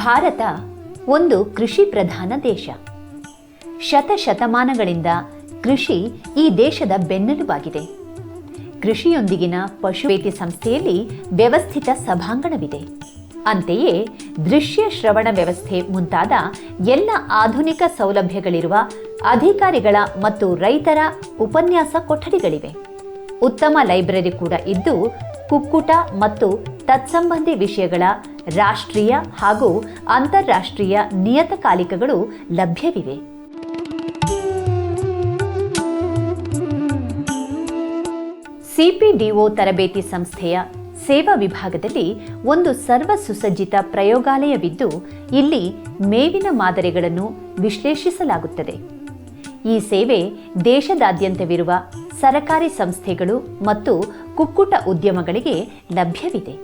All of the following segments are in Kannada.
ಭಾರತ ಒಂದು ಕೃಷಿ ಪ್ರಧಾನ ದೇಶ. ಶತಶತಮಾನಗಳಿಂದ ಕೃಷಿ ಈ ದೇಶದ ಬೆನ್ನೆಲುಬಾಗಿದೆ. ಕೃಷಿಯೊಂದಿಗಿನ ಪಶುವೈದ್ಯ ಸಂಸ್ಥೆಯಲ್ಲಿ ವ್ಯವಸ್ಥಿತ ಸಭಾಂಗಣವಿದೆ. ಅಂತೆಯೇ ದೃಶ್ಯ ಶ್ರವಣ ವ್ಯವಸ್ಥೆ ಮುಂತಾದ ಎಲ್ಲ ಆಧುನಿಕ ಸೌಲಭ್ಯಗಳಿರುವ ಅಧಿಕಾರಿಗಳ ಮತ್ತು ರೈತರ ಉಪನ್ಯಾಸ ಕೊಠಡಿಗಳಿವೆ. ಉತ್ತಮ ಲೈಬ್ರರಿ ಕೂಡ ಇದ್ದು, ಕುಕ್ಕುಟ ಮತ್ತು ತತ್ಸಂಬಂಧಿ ವಿಷಯಗಳ ರಾಷ್ಟ್ರೀಯ ಹಾಗೂ ಅಂತಾರಾಷ್ಟ್ರೀಯ ನಿಯತಕಾಲಿಕಗಳು ಲಭ್ಯವಿವೆ. ಸಿಪಿಡಿಒ ತರಬೇತಿ ಸಂಸ್ಥೆಯ ಸೇವಾ ವಿಭಾಗದಲ್ಲಿ ಒಂದು ಸರ್ವ ಸುಸಜ್ಜಿತ ಪ್ರಯೋಗಾಲಯವಿದ್ದು, ಇಲ್ಲಿ ಮೇವಿನ ಮಾದರಿಗಳನ್ನು ವಿಶ್ಲೇಷಿಸಲಾಗುತ್ತದೆ. ಈ ಸೇವೆ ದೇಶದಾದ್ಯಂತವಿರುವ ಸರಕಾರಿ ಸಂಸ್ಥೆಗಳು ಮತ್ತು ಕುಕ್ಕುಟ ಉದ್ಯಮಗಳಿಗೆ ಲಭ್ಯವಿದೆ.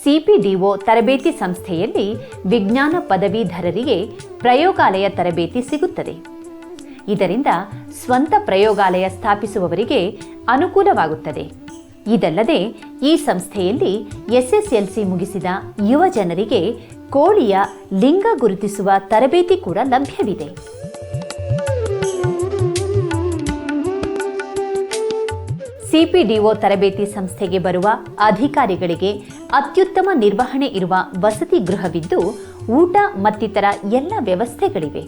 ಸಿಪಿಡಿಒ ತರಬೇತಿ ಸಂಸ್ಥೆಯಲ್ಲಿ ವಿಜ್ಞಾನ ಪದವೀಧರರಿಗೆ ಪ್ರಯೋಗಾಲಯ ತರಬೇತಿ ಸಿಗುತ್ತದೆ. ಇದರಿಂದ ಸ್ವಂತ ಪ್ರಯೋಗಾಲಯ ಸ್ಥಾಪಿಸುವವರಿಗೆ ಅನುಕೂಲವಾಗುತ್ತದೆ. ಇದಲ್ಲದೆ ಈ ಸಂಸ್ಥೆಯಲ್ಲಿ ಎಸ್ಎಸ್ಎಲ್ಸಿ ಮುಗಿಸಿದ ಯುವ ಜನರಿಗೆ ಕೋಳಿಯ ಲಿಂಗ ಗುರುತಿಸುವ ತರಬೇತಿ ಕೂಡ ಲಭ್ಯವಿದೆ. ಸಿಪಿಡಿಒ ತರಬೇತಿ ಸಂಸ್ಥೆಗೆ ಬರುವ ಅಧಿಕಾರಿಗಳಿಗೆ ಅತ್ಯುತ್ತಮ ನಿರ್ವಹಣೆ ಇರುವ ವಸತಿ ಗೃಹವಿದ್ದು, ಊಟ ಮತ್ತಿತರ ಎಲ್ಲ ವ್ಯವಸ್ಥೆಗಳಿವೆ.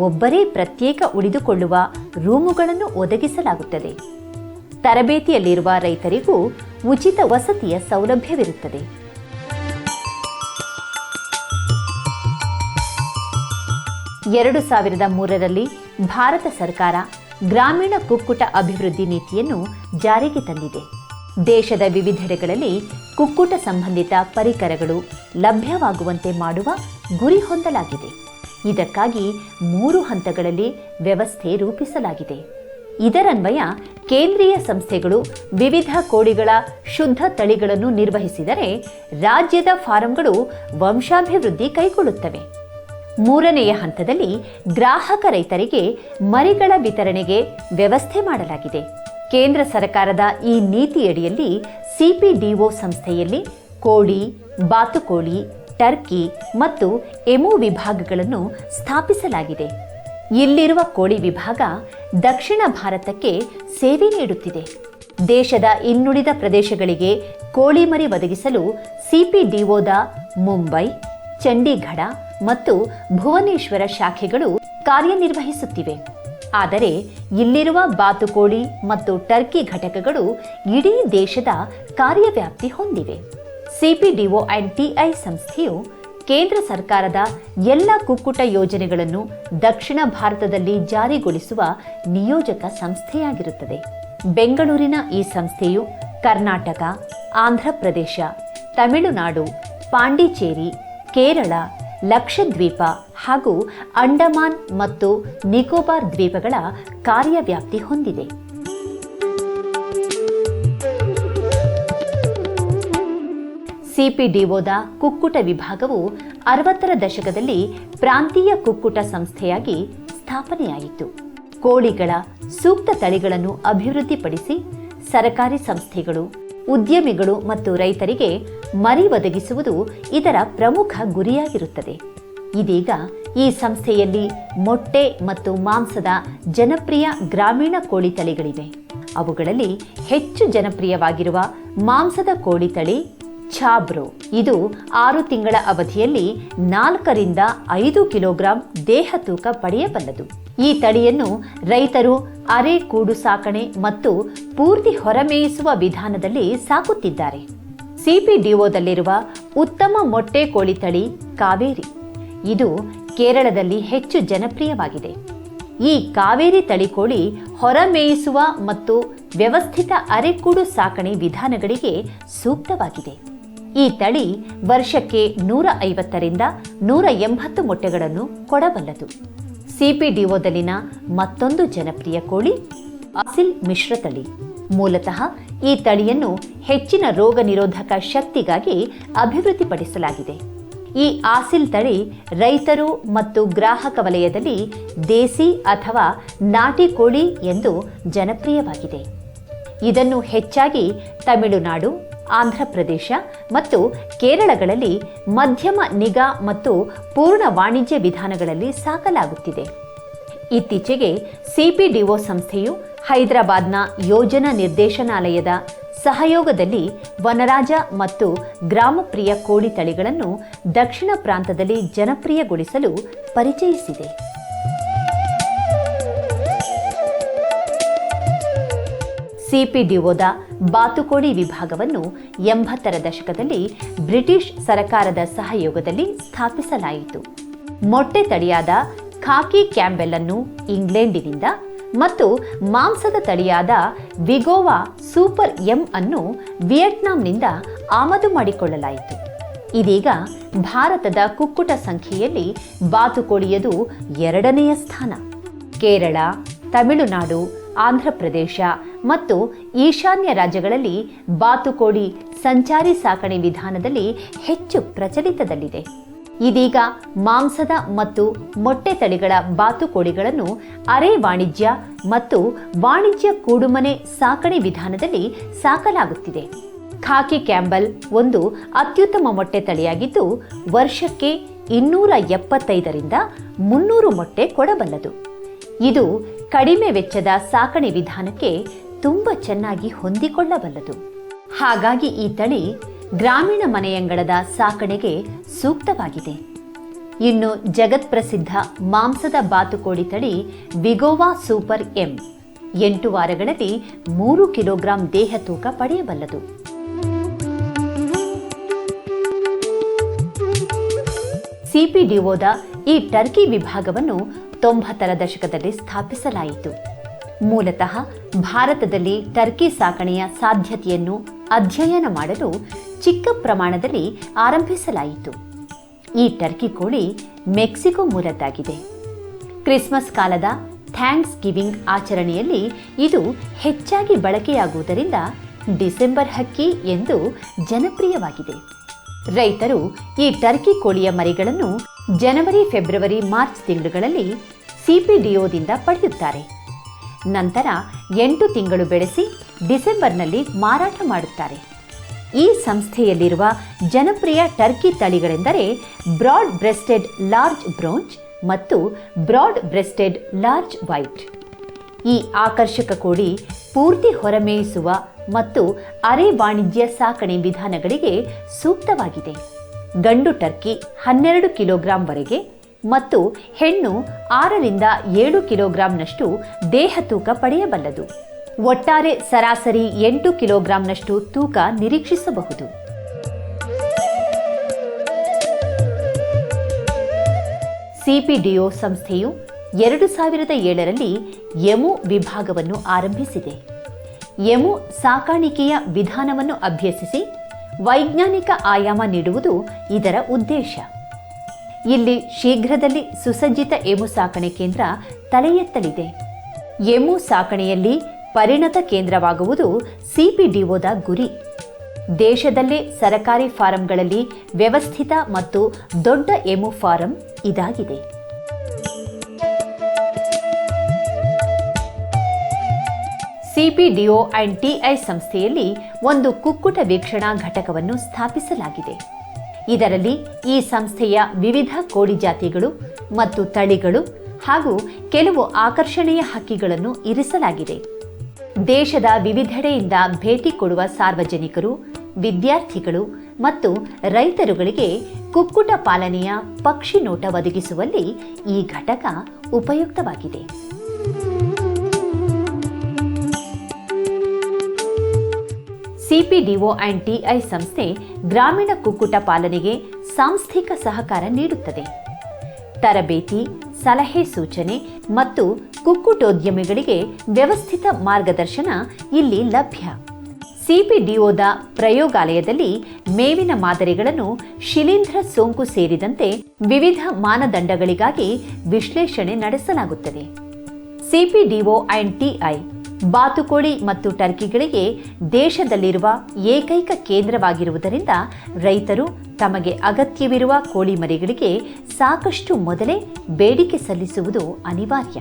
ಒಬ್ಬರೇ ಪ್ರತ್ಯೇಕ ಉಳಿದುಕೊಳ್ಳುವ ರೂಮುಗಳನ್ನು ಒದಗಿಸಲಾಗುತ್ತದೆ. ತರಬೇತಿಯಲ್ಲಿರುವ ರೈತರಿಗೂ ಉಚಿತ ವಸತಿಯ ಸೌಲಭ್ಯವಿರುತ್ತದೆ. 2003ರಲ್ಲಿ ಭಾರತ ಸರ್ಕಾರ ಗ್ರಾಮೀಣ ಕುಕ್ಕುಟ ಅಭಿವೃದ್ಧಿ ನೀತಿಯನ್ನು ಜಾರಿಗೆ ತಂದಿದೆ. ದೇಶದ ವಿವಿಧೆಡೆಗಳಲ್ಲಿ ಕುಕ್ಕುಟ ಸಂಬಂಧಿತ ಪರಿಕರಗಳು ಲಭ್ಯವಾಗುವಂತೆ ಮಾಡುವ ಗುರಿ ಹೊಂದಲಾಗಿದೆ. ಇದಕ್ಕಾಗಿ 3 ಹಂತಗಳಲ್ಲಿ ವ್ಯವಸ್ಥೆ ರೂಪಿಸಲಾಗಿದೆ. ಇದರನ್ವಯ ಕೇಂದ್ರೀಯ ಸಂಸ್ಥೆಗಳು ವಿವಿಧ ಕೋಳಿಗಳ ಶುದ್ಧ ತಳಿಗಳನ್ನು ನಿರ್ವಹಿಸಿದರೆ, ರಾಜ್ಯದ ಫಾರಂಗಳು ವಂಶಾಭಿವೃದ್ಧಿ ಕೈಗೊಳ್ಳುತ್ತವೆ. 3ನೆಯ ಹಂತದಲ್ಲಿ ಗ್ರಾಹಕ ರೈತರಿಗೆ ಮರಿಗಳ ವಿತರಣೆಗೆ ವ್ಯವಸ್ಥೆ ಮಾಡಲಾಗಿದೆ. ಕೇಂದ್ರ ಸರ್ಕಾರದ ಈ ನೀತಿಯಡಿಯಲ್ಲಿ ಸಿಪಿಡಿಒ ಸಂಸ್ಥೆಯಲ್ಲಿ ಕೋಳಿ, ಬಾತುಕೋಳಿ, ಟರ್ಕಿ ಮತ್ತು ಎಮು ವಿಭಾಗಗಳನ್ನು ಸ್ಥಾಪಿಸಲಾಗಿದೆ. ಇಲ್ಲಿರುವ ಕೋಳಿ ವಿಭಾಗ ದಕ್ಷಿಣ ಭಾರತಕ್ಕೆ ಸೇವೆ ನೀಡುತ್ತಿದೆ. ದೇಶದ ಇನ್ನುಳಿದ ಪ್ರದೇಶಗಳಿಗೆ ಕೋಳಿ ಮರಿ ಒದಗಿಸಲು ಸಿಪಿಡಿಒದ ಮುಂಬೈ, ಚಂಡೀಗಢ ಮತ್ತು ಭುವನೇಶ್ವರ ಶಾಖೆಗಳು ಕಾರ್ಯನಿರ್ವಹಿಸುತ್ತಿವೆ. ಆದರೆ ಇಲ್ಲಿರುವ ಬಾತುಕೋಳಿ ಮತ್ತು ಟರ್ಕಿ ಘಟಕಗಳು ಇಡೀ ದೇಶದ ಕಾರ್ಯವ್ಯಾಪ್ತಿ ಹೊಂದಿವೆ. ಸಿಪಿಡಿಒ ಅಂಡ್ ಟಿಐ ಸಂಸ್ಥೆಯು ಕೇಂದ್ರ ಸರ್ಕಾರದ ಎಲ್ಲ ಕುಕ್ಕುಟ ಯೋಜನೆಗಳನ್ನು ದಕ್ಷಿಣ ಭಾರತದಲ್ಲಿ ಜಾರಿಗೊಳಿಸುವ ನಿಯೋಜಕ ಸಂಸ್ಥೆಯಾಗಿರುತ್ತದೆ. ಬೆಂಗಳೂರಿನ ಈ ಸಂಸ್ಥೆಯು ಕರ್ನಾಟಕ, ಆಂಧ್ರಪ್ರದೇಶ, ತಮಿಳುನಾಡು, ಪಾಂಡಿಚೇರಿ, ಕೇರಳ, ಲಕ್ಷದ್ವೀಪ ಹಾಗೂ ಅಂಡಮಾನ್ ಮತ್ತು ನಿಕೋಬಾರ್ ದ್ವೀಪಗಳ ಕಾರ್ಯವ್ಯಾಪ್ತಿ ಹೊಂದಿದೆ. ಸಿಪಿಡಿಒದ ಕುಕ್ಕುಟ ವಿಭಾಗವು 60ರ ದಶಕದಲ್ಲಿ ಪ್ರಾಂತೀಯ ಕುಕ್ಕುಟ ಸಂಸ್ಥೆಯಾಗಿ ಸ್ಥಾಪನೆಯಾಯಿತು. ಕೋಳಿಗಳ ಸೂಕ್ತ ತಳಿಗಳನ್ನು ಅಭಿವೃದ್ಧಿಪಡಿಸಿ ಸರಕಾರಿ ಸಂಸ್ಥೆಗಳು, ಉದ್ಯಮಿಗಳು ಮತ್ತು ರೈತರಿಗೆ ಮರಿ ಒದಗಿಸುವುದು ಇದರ ಪ್ರಮುಖ ಗುರಿಯಾಗಿರುತ್ತದೆ. ಇದೀಗ ಈ ಸಂಸ್ಥೆಯಲ್ಲಿ ಮೊಟ್ಟೆ ಮತ್ತು ಮಾಂಸದ ಜನಪ್ರಿಯ ಗ್ರಾಮೀಣ ಕೋಳಿ ತಳಿಗಳಿವೆ. ಅವುಗಳಲ್ಲಿ ಹೆಚ್ಚು ಜನಪ್ರಿಯವಾಗಿರುವ ಮಾಂಸದ ಕೋಳಿ ತಳಿ ಛಾಬ್ರೋ. ಇದು 6 ತಿಂಗಳ ಅವಧಿಯಲ್ಲಿ 4 ರಿಂದ 5 ಕಿಲೋಗ್ರಾಂ ದೇಹ ತೂಕ ಪಡೆಯಬಲ್ಲದು. ಈ ತಳಿಯನ್ನು ರೈತರು ಅರೆ ಕೂಡು ಸಾಕಣೆ ಮತ್ತು ಪೂರ್ತಿ ಹೊರಮೇಯಿಸುವ ವಿಧಾನದಲ್ಲಿ ಸಾಕುತ್ತಿದ್ದಾರೆ. ಸಿಪಿಡಿಒದಲ್ಲಿರುವ ಉತ್ತಮ ಮೊಟ್ಟೆ ಕೋಳಿ ತಳಿ ಕಾವೇರಿ. ಇದು ಕೇರಳದಲ್ಲಿ ಹೆಚ್ಚು ಜನಪ್ರಿಯವಾಗಿದೆ. ಈ ಕಾವೇರಿ ತಳಿ ಕೋಳಿ ಹೊರಮೇಯಿಸುವ ಮತ್ತು ವ್ಯವಸ್ಥಿತ ಅರೆಕೂಡು ಸಾಕಣೆ ವಿಧಾನಗಳಿಗೆ ಸೂಕ್ತವಾಗಿದೆ. ಈ ತಳಿ ವರ್ಷಕ್ಕೆ 150 ರಿಂದ 180 ಮೊಟ್ಟೆಗಳನ್ನು ಕೊಡಬಲ್ಲದು. ಸಿಪಿಡಿಒದಲ್ಲಿನ ಮತ್ತೊಂದು ಜನಪ್ರಿಯ ಕೋಳಿ ಅಸಿಲ್ ಮಿಶ್ರತಳಿ. ಮೂಲತಃ ಈ ತಳಿಯನ್ನು ಹೆಚ್ಚಿನ ರೋಗ ನಿರೋಧಕ ಶಕ್ತಿಗಾಗಿ ಅಭಿವೃದ್ಧಿಪಡಿಸಲಾಗಿದೆ. ಈ ಆಸಿಲ್ ತಳಿ ರೈತರು ಮತ್ತು ಗ್ರಾಹಕ ವಲಯದಲ್ಲಿ ದೇಸಿ ಅಥವಾ ನಾಟಿ ಕೋಳಿ ಎಂದು ಜನಪ್ರಿಯವಾಗಿದೆ. ಇದನ್ನು ಹೆಚ್ಚಾಗಿ ತಮಿಳುನಾಡು, ಆಂಧ್ರಪ್ರದೇಶ ಮತ್ತು ಕೇರಳಗಳಲ್ಲಿ ಮಧ್ಯಮ ನಿಗಾ ಮತ್ತು ಪೂರ್ಣ ವಾಣಿಜ್ಯ ವಿಧಾನಗಳಲ್ಲಿ ಸಾಕಲಾಗುತ್ತಿದೆ. ಇತ್ತೀಚೆಗೆ ಸಿಪಿಡಿಒ ಸಂಸ್ಥೆಯು ಹೈದರಾಬಾದ್ನ ಯೋಜನಾ ನಿರ್ದೇಶನಾಲಯದ ಸಹಯೋಗದಲ್ಲಿ ವನರಾಜ ಮತ್ತು ಗ್ರಾಮಪ್ರಿಯ ಕೋಳಿ ತಳಿಗಳನ್ನು ದಕ್ಷಿಣ ಪ್ರಾಂತದಲ್ಲಿ ಜನಪ್ರಿಯಗೊಳಿಸಲು ಪರಿಚಯಿಸಿದೆ. ಸಿಪಿಡಿಒದ ಬಾತುಕೋಳಿ ವಿಭಾಗವನ್ನು 80ರ ದಶಕದಲ್ಲಿ ಬ್ರಿಟಿಷ್ ಸರಕಾರದ ಸಹಯೋಗದಲ್ಲಿ ಸ್ಥಾಪಿಸಲಾಯಿತು. ಮೊಟ್ಟೆ ತಳಿಯಾದ ಖಾಕಿ ಕ್ಯಾಂಬೆಲ್ ಅನ್ನು ಇಂಗ್ಲೆಂಡಿನಿಂದ ಮತ್ತು ಮಾಂಸದ ತಳಿಯಾದ ವಿಗೋವಾ ಸೂಪರ್ ಎಂ ಅನ್ನು ವಿಯೆಟ್ನಾಂನಿಂದ ಆಮದು ಮಾಡಿಕೊಳ್ಳಲಾಯಿತು. ಇದೀಗ ಭಾರತದ ಕುಕ್ಕುಟ ಸಂಖ್ಯೆಯಲ್ಲಿ ಬಾತುಕೋಳಿಯದು 2ನೆಯ ಸ್ಥಾನ. ಕೇರಳ, ತಮಿಳುನಾಡು, ಆಂಧ್ರಪ್ರದೇಶ ಮತ್ತು ಈಶಾನ್ಯ ರಾಜ್ಯಗಳಲ್ಲಿ ಬಾತುಕೋಳಿ ಸಂಚಾರಿ ಸಾಕಣೆ ವಿಧಾನದಲ್ಲಿ ಹೆಚ್ಚು ಪ್ರಚಲಿತದಲ್ಲಿದೆ. ಇದೀಗ ಮಾಂಸದ ಮತ್ತು ಮೊಟ್ಟೆ ತಳಿಗಳ ಬಾತುಕೋಳಿಗಳನ್ನು ಅರೆ ವಾಣಿಜ್ಯ ಮತ್ತು ವಾಣಿಜ್ಯ ಕೂಡುಮನೆ ಸಾಕಣೆ ವಿಧಾನದಲ್ಲಿ ಸಾಕಲಾಗುತ್ತಿದೆ. ಖಾಕಿ ಕ್ಯಾಂಬೆಲ್ ಒಂದು ಅತ್ಯುತ್ತಮ ಮೊಟ್ಟೆ ತಳಿಯಾಗಿದ್ದು ವರ್ಷಕ್ಕೆ 275ರಿಂದ 300 ಮೊಟ್ಟೆ ಕೊಡಬಲ್ಲದು. ಇದು ಕಡಿಮೆ ವೆಚ್ಚದ ಸಾಕಣೆ ವಿಧಾನಕ್ಕೆ ತುಂಬ ಚೆನ್ನಾಗಿ ಹೊಂದಿಕೊಳ್ಳಬಲ್ಲದು. ಹಾಗಾಗಿ ಈ ತಳಿ ಗ್ರಾಮೀಣ ಮನೆಯಂಗಳದ ಸಾಕಣೆಗೆ ಸೂಕ್ತವಾಗಿದೆ. ಇನ್ನು ಜಗತ್ಪ್ರಸಿದ್ಧ ಮಾಂಸದ ಬಾತುಕೋಳಿ ತಳಿ ವಿಗೋವಾ ಸೂಪರ್ ಎಂ 8 ವಾರಗಳಲ್ಲಿ 3 ಕಿಲೋಗ್ರಾಂ ದೇಹ ತೂಕ ಪಡೆಯಬಲ್ಲದು. ಸಿಪಿಡಿಒದ ಈ ಟರ್ಕಿ ವಿಭಾಗವನ್ನು 90ರ ದಶಕದಲ್ಲಿ ಸ್ಥಾಪಿಸಲಾಯಿತು. ಮೂಲತಃ ಭಾರತದಲ್ಲಿ ಟರ್ಕಿ ಸಾಕಣೆಯ ಸಾಧ್ಯತೆಯನ್ನು ಅಧ್ಯಯನ ಮಾಡಲು ಚಿಕ್ಕ ಪ್ರಮಾಣದಲ್ಲಿ ಆರಂಭಿಸಲಾಯಿತು. ಈ ಟರ್ಕಿ ಕೋಳಿ ಮೆಕ್ಸಿಕೋ ಮೂಲದ್ದಾಗಿದೆ. ಕ್ರಿಸ್ಮಸ್ ಕಾಲದ ಥ್ಯಾಂಕ್ಸ್ ಗಿವಿಂಗ್ ಆಚರಣೆಯಲ್ಲಿ ಇದು ಹೆಚ್ಚಾಗಿ ಬಳಕೆಯಾಗುವುದರಿಂದ ಡಿಸೆಂಬರ್ ಹಕ್ಕಿ ಎಂದು ಜನಪ್ರಿಯವಾಗಿದೆ. ರೈತರು ಈ ಟರ್ಕಿ ಕೋಳಿಯ ಮರಿಗಳನ್ನು ಜನವರಿ, ಫೆಬ್ರವರಿ, ಮಾರ್ಚ್ ತಿಂಗಳುಗಳಲ್ಲಿ ಸಿಪಿಡಿಒದಿಂದ ಪಡೆಯುತ್ತಾರೆ. ನಂತರ 8 ತಿಂಗಳು ಬೆಳೆಸಿ ಡಿಸೆಂಬರ್ನಲ್ಲಿ ಮಾರಾಟ ಮಾಡುತ್ತಾರೆ. ಈ ಸಂಸ್ಥೆಯಲ್ಲಿರುವ ಜನಪ್ರಿಯ ಟರ್ಕಿ ತಳಿಗಳೆಂದರೆ ಬ್ರಾಡ್ ಬ್ರೆಸ್ಟೆಡ್ ಲಾರ್ಜ್ ಬ್ರೌಂಚ್ ಮತ್ತು ಬ್ರಾಡ್ ಬ್ರೆಸ್ಟೆಡ್ ಲಾರ್ಜ್ ವೈಟ್. ಈ ಆಕರ್ಷಕ ಕೋಳಿ ಪೂರ್ತಿ ಹೊರಮೇಯಿಸುವ ಮತ್ತು ಅರೆ ವಾಣಿಜ್ಯ ಸಾಕಣೆ ವಿಧಾನಗಳಿಗೆ ಸೂಕ್ತವಾಗಿದೆ. ಗಂಡು ಟರ್ಕಿ 12 ಕಿಲೋಗ್ರಾಂವರೆಗೆ ಮತ್ತು ಹೆಣ್ಣು 6ರಿಂದ 7 ಕಿಲೋಗ್ರಾಂನಷ್ಟು ದೇಹ ತೂಕ ಪಡೆಯಬಲ್ಲದು. ಒಟ್ಟಾರೆ ಸರಾಸರಿ 8 ಕಿಲೋಗ್ರಾಂನಷ್ಟು ತೂಕ ನಿರೀಕ್ಷಿಸಬಹುದು. ಸಿಪಿಡಿಒ ಸಂಸ್ಥೆಯು 2007ರಲ್ಲಿ ಎಮು ವಿಭಾಗವನ್ನು ಆರಂಭಿಸಿದೆ. ಎಮು ಸಾಕಾಣಿಕೆಯ ವಿಧಾನವನ್ನು ಅಭ್ಯಸಿಸಿ ವೈಜ್ಞಾನಿಕ ಆಯಾಮ ನೀಡುವುದು ಇದರ ಉದ್ದೇಶ. ಇಲ್ಲಿ ಶೀಘ್ರದಲ್ಲಿ ಸುಸಜ್ಜಿತ ಎಮು ಸಾಕಣೆ ಕೇಂದ್ರ ತಲೆ ಎತ್ತಲಿದೆ. ಎಮು ಸಾಕಣೆಯಲ್ಲಿ ಪರಿಣತ ಕೇಂದ್ರವಾಗುವುದು ಸಿಪಿಡಿಒದ ಗುರಿ. ದೇಶದಲ್ಲೇ ಸರಕಾರಿ ಫಾರಂಗಳಲ್ಲಿ ವ್ಯವಸ್ಥಿತ ಮತ್ತು ದೊಡ್ಡ ಎಮು ಫಾರಂ ಇದಾಗಿದೆ. ಸಿಪಿಡಿಒ ಅಂಡ್ ಟಿಐ ಸಂಸ್ಥೆಯಲ್ಲಿ ಒಂದು ಕುಕ್ಕುಟ ವೀಕ್ಷಣಾ ಘಟಕವನ್ನು ಸ್ಥಾಪಿಸಲಾಗಿದೆ. ಇದರಲ್ಲಿ ಈ ಸಂಸ್ಥೆಯ ವಿವಿಧ ಕೋಳಿ ಜಾತಿಗಳು ಮತ್ತು ತಳಿಗಳು ಹಾಗೂ ಕೆಲವು ಆಕರ್ಷಣೀಯ ಹಕ್ಕಿಗಳನ್ನು ಇರಿಸಲಾಗಿದೆ. ದೇಶದ ವಿವಿಧೆಡೆಯಿಂದ ಭೇಟಿ ಕೊಡುವ ಸಾರ್ವಜನಿಕರು, ವಿದ್ಯಾರ್ಥಿಗಳು ಮತ್ತು ರೈತರುಗಳಿಗೆ ಕುಕ್ಕುಟ ಪಾಲನೆಯ ಪಕ್ಷಿ ನೋಟ ಒದಗಿಸುವಲ್ಲಿ ಈ ಘಟಕ ಉಪಯುಕ್ತವಾಗಿದೆ. ಸಿಪಿಡಿಒ ಅಂಡ್ ಟಿಐ ಸಂಸ್ಥೆ ಗ್ರಾಮೀಣ ಕುಕ್ಕುಟ ಪಾಲನೆಗೆ ಸಾಂಸ್ಥಿಕ ಸಹಕಾರ ನೀಡುತ್ತದೆ. ತರಬೇತಿ, ಸಲಹೆ ಸೂಚನೆ ಮತ್ತು ಕುಕ್ಕುಟೋದ್ಯಮಿಗಳಿಗೆ ವ್ಯವಸ್ಥಿತ ಮಾರ್ಗದರ್ಶನ ಇಲ್ಲಿ ಲಭ್ಯ. ಸಿಪಿಡಿಒದ ಪ್ರಯೋಗಾಲಯದಲ್ಲಿ ಮೇವಿನ ಮಾದರಿಗಳನ್ನು ಶಿಲೀಂಧ್ರ ಸೋಂಕು ಸೇರಿದಂತೆ ವಿವಿಧ ಮಾನದಂಡಗಳಿಗಾಗಿ ವಿಶ್ಲೇಷಣೆ ನಡೆಸಲಾಗುತ್ತದೆ. ಸಿಪಿಡಿಒ ಅಂಡ್ ಟಿಐ ಬಾತುಕೋಳಿ ಮತ್ತು ಟರ್ಕಿಗಳಿಗೆ ದೇಶದಲ್ಲಿರುವ ಏಕೈಕ ಕೇಂದ್ರವಾಗಿರುವುದರಿಂದ ರೈತರು ತಮಗೆ ಅಗತ್ಯವಿರುವ ಕೋಳಿ ಮರಿಗಳಿಗೆ ಸಾಕಷ್ಟು ಮೊದಲೇ ಬೇಡಿಕೆ ಸಲ್ಲಿಸುವುದು ಅನಿವಾರ್ಯ.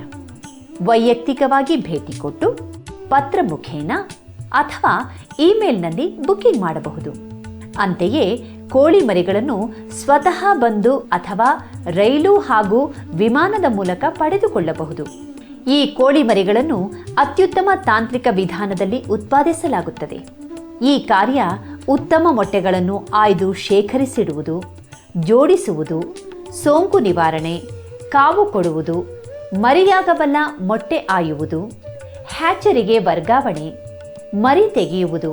ವೈಯಕ್ತಿಕವಾಗಿ ಭೇಟಿ ಕೊಟ್ಟು, ಪತ್ರ ಮುಖೇನ ಅಥವಾ ಇಮೇಲ್ನಲ್ಲಿ ಬುಕಿಂಗ್ ಮಾಡಬಹುದು. ಅಂತೆಯೇ ಕೋಳಿ ಮರಿಗಳನ್ನು ಸ್ವತಃ ಬಂದು ಅಥವಾ ರೈಲು ಹಾಗೂ ವಿಮಾನದ ಮೂಲಕ ಪಡೆದುಕೊಳ್ಳಬಹುದು. ಈ ಕೋಳಿ ಮರಿಗಳನ್ನು ಅತ್ಯುತ್ತಮ ತಾಂತ್ರಿಕ ವಿಧಾನದಲ್ಲಿ ಉತ್ಪಾದಿಸಲಾಗುತ್ತದೆ. ಈ ಕಾರ್ಯ ಉತ್ತಮ ಮೊಟ್ಟೆಗಳನ್ನು ಆಯ್ದು ಶೇಖರಿಸಿಡುವುದು, ಜೋಡಿಸುವುದು, ಸೋಂಕು ನಿವಾರಣೆ, ಕಾವು ಕೊಡುವುದು, ಮರಿಯಾಗಬಲ್ಲ ಮೊಟ್ಟೆ ಆಯುವುದು, ಹ್ಯಾಚರಿಗೆ ವರ್ಗಾವಣೆ, ಮರಿ ತೆಗೆಯುವುದು,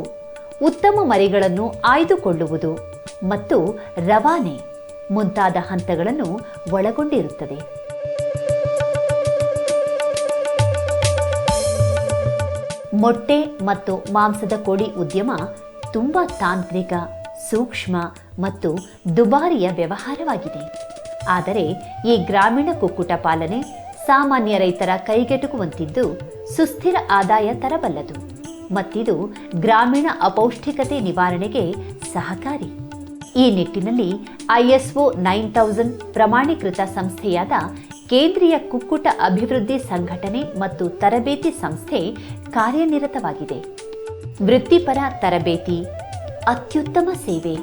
ಉತ್ತಮ ಮರಿಗಳನ್ನು ಆಯ್ದುಕೊಳ್ಳುವುದು ಮತ್ತು ರವಾನೆ ಮುಂತಾದ ಹಂತಗಳನ್ನು ಒಳಗೊಂಡಿರುತ್ತದೆ. ಮೊಟ್ಟೆ ಮತ್ತು ಮಾಂಸದ ಕೋಳಿ ಉದ್ಯಮ ತುಂಬ ತಾಂತ್ರಿಕ, ಸೂಕ್ಷ್ಮ ಮತ್ತು ದುಬಾರಿಯ ವ್ಯವಹಾರವಾಗಿದೆ. ಆದರೆ ಈ ಗ್ರಾಮೀಣ ಕುಕ್ಕುಟ ಪಾಲನೆ ಸಾಮಾನ್ಯ ರೈತರ ಕೈಗೆಟುಕುವಂತಿದ್ದು ಸುಸ್ಥಿರ ಆದಾಯ ತರಬಲ್ಲದು ಮತ್ತಿದು ಗ್ರಾಮೀಣ ಅಪೌಷ್ಟಿಕತೆ ನಿವಾರಣೆಗೆ ಸಹಕಾರಿ. ಈ ನಿಟ್ಟಿನಲ್ಲಿ ISO 9000 ಪ್ರಮಾಣೀಕೃತ ಸಂಸ್ಥೆಯಾದ ಕೇಂದ್ರೀಯ ಕುಕ್ಕುಟ ಅಭಿವೃದ್ಧಿ ಸಂಘಟನೆ ಮತ್ತು ತರಬೇತಿ ಸಂಸ್ಥೆ ಕಾರ್ಯನಿರತವಾಗಿದೆ. ವೃತ್ತಿಪರ ತರಬೇತಿ, ಅತ್ಯುತ್ತಮ ಸೇವೆ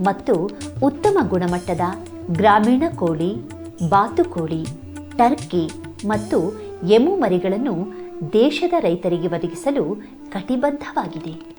ಮತ್ತು ಉತ್ತಮ ಗುಣಮಟ್ಟದ ಗ್ರಾಮೀಣ ಕೋಳಿ, ಬಾತುಕೋಳಿ, ಟರ್ಕಿ ಮತ್ತು ಎಮು ಮರಿಗಳನ್ನು ದೇಶದ ರೈತರಿಗೆ ಒದಗಿಸಲು ಕಟಿಬದ್ಧವಾಗಿದೆ.